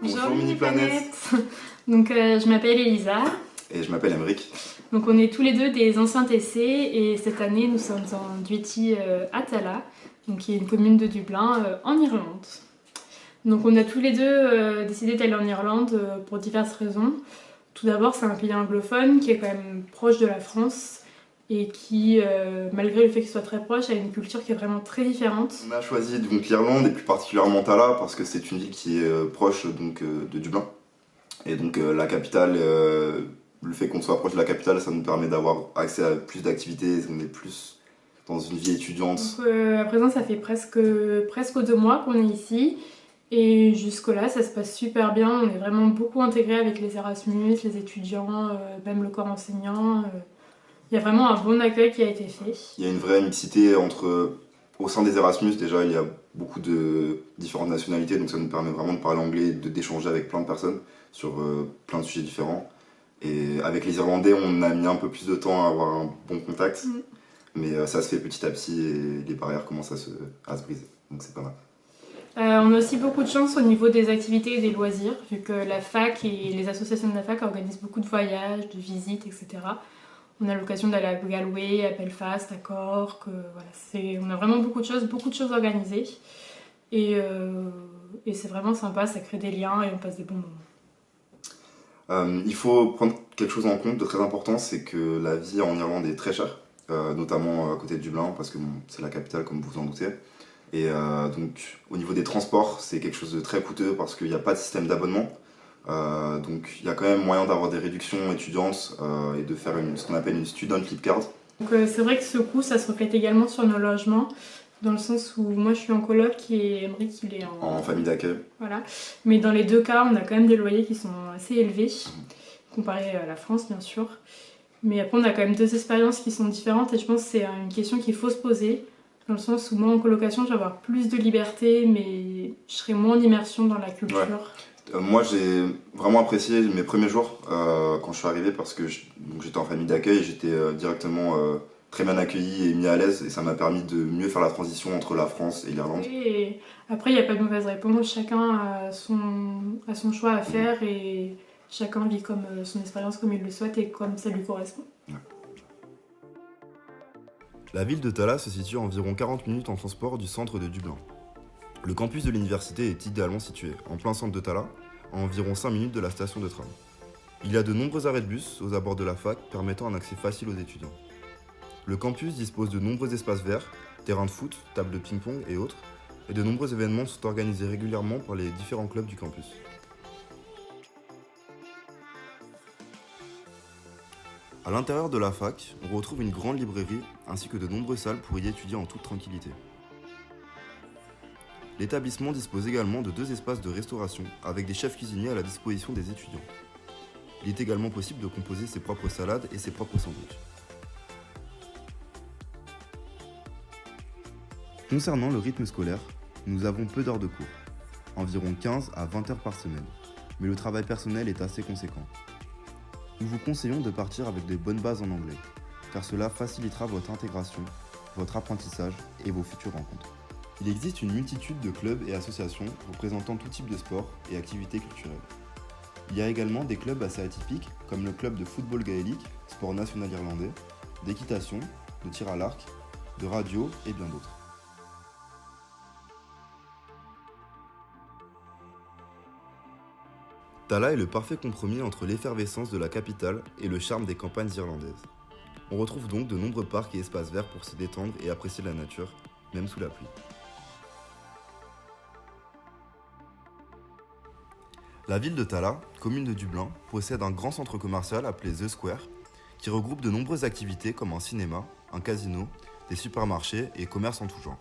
Bonjour Mini Planète. Donc je m'appelle Elisa. Et je m'appelle Emeric. Donc on est tous les deux des anciens TC et cette année nous sommes en Duety à Tallaght, donc qui est une commune de Dublin en Irlande. Donc on a tous les deux décidé d'aller en Irlande pour diverses raisons. Tout d'abord c'est un pays anglophone qui est quand même proche de la France et qui, malgré le fait qu'il soit très proche, a une culture qui est vraiment très différente. On a choisi donc l'Irlande et plus particulièrement Tallaght parce que c'est une ville qui est proche donc, de Dublin. Et donc la capitale, le fait qu'on soit proche de la capitale, ça nous permet d'avoir accès à plus d'activités, on est plus dans une vie étudiante. Donc à présent ça fait presque 2 mois qu'on est ici. Et jusque-là, ça se passe super bien. On est vraiment beaucoup intégrés avec les Erasmus, les étudiants, même le corps enseignant. Il y a vraiment un bon accueil qui a été fait. Il y a une vraie mixité au sein des Erasmus. Déjà, il y a beaucoup de différentes nationalités, donc ça nous permet vraiment de parler anglais et d'échanger avec plein de personnes sur plein de sujets différents. Et avec les Irlandais, on a mis un peu plus de temps à avoir un bon contact. Mais ça se fait petit à petit et les barrières commencent à se briser. Donc c'est pas mal. On a aussi beaucoup de chance au niveau des activités et des loisirs, vu que la fac et les associations de la fac organisent beaucoup de voyages, de visites, etc. On a l'occasion d'aller à Galway, à Belfast, à Cork, voilà, on a vraiment beaucoup de choses organisées. Et c'est vraiment sympa, ça crée des liens et on passe des bons moments. Il faut prendre quelque chose en compte de très important, c'est que la vie en Irlande est très chère, notamment à côté de Dublin, parce que bon, c'est la capitale comme vous en doutez. Et donc au niveau des transports, c'est quelque chose de très coûteux parce qu'il n'y a pas de système d'abonnement. Donc il y a quand même moyen d'avoir des réductions étudiantes et de faire ce qu'on appelle une student flip card. Donc c'est vrai que ce coût, ça se reflète également sur nos logements, dans le sens où moi je suis en coloc et Emeric il est en famille d'accueil. Voilà. Mais dans les deux cas, on a quand même des loyers qui sont assez élevés, comparé à la France bien sûr. Mais après on a quand même deux expériences qui sont différentes et je pense que c'est une question qu'il faut se poser. Dans le sens où moi en colocation je vais avoir plus de liberté mais je serai moins en immersion dans la culture. Ouais. Moi j'ai vraiment apprécié mes premiers jours quand je suis arrivé parce que j'étais en famille d'accueil et j'étais directement très bien accueilli et mis à l'aise et ça m'a permis de mieux faire la transition entre la France et l'Irlande. Et après il n'y a pas de mauvaise réponse, chacun a son choix à faire et chacun vit comme son expérience comme il le souhaite et comme ça lui correspond. Ouais. La ville de Tallaght se situe à environ 40 minutes en transport du centre de Dublin. Le campus de l'université est idéalement situé, en plein centre de Tallaght, à environ 5 minutes de la station de tram. Il y a de nombreux arrêts de bus aux abords de la fac permettant un accès facile aux étudiants. Le campus dispose de nombreux espaces verts, terrains de foot, tables de ping-pong et autres, et de nombreux événements sont organisés régulièrement par les différents clubs du campus. À l'intérieur de la fac, on retrouve une grande librairie ainsi que de nombreuses salles pour y étudier en toute tranquillité. L'établissement dispose également de 2 espaces de restauration avec des chefs cuisiniers à la disposition des étudiants. Il est également possible de composer ses propres salades et ses propres sandwichs. Concernant le rythme scolaire, nous avons peu d'heures de cours, environ 15 à 20 heures par semaine, mais le travail personnel est assez conséquent. Nous vous conseillons de partir avec de bonnes bases en anglais, car cela facilitera votre intégration, votre apprentissage et vos futures rencontres. Il existe une multitude de clubs et associations représentant tout type de sport et activités culturelles. Il y a également des clubs assez atypiques, comme le club de football gaélique, sport national irlandais, d'équitation, de tir à l'arc, de radio et bien d'autres. Tallaght est le parfait compromis entre l'effervescence de la capitale et le charme des campagnes irlandaises. On retrouve donc de nombreux parcs et espaces verts pour se détendre et apprécier la nature, même sous la pluie. La ville de Tallaght, commune de Dublin, possède un grand centre commercial appelé The Square, qui regroupe de nombreuses activités comme un cinéma, un casino, des supermarchés et commerces en tout genre.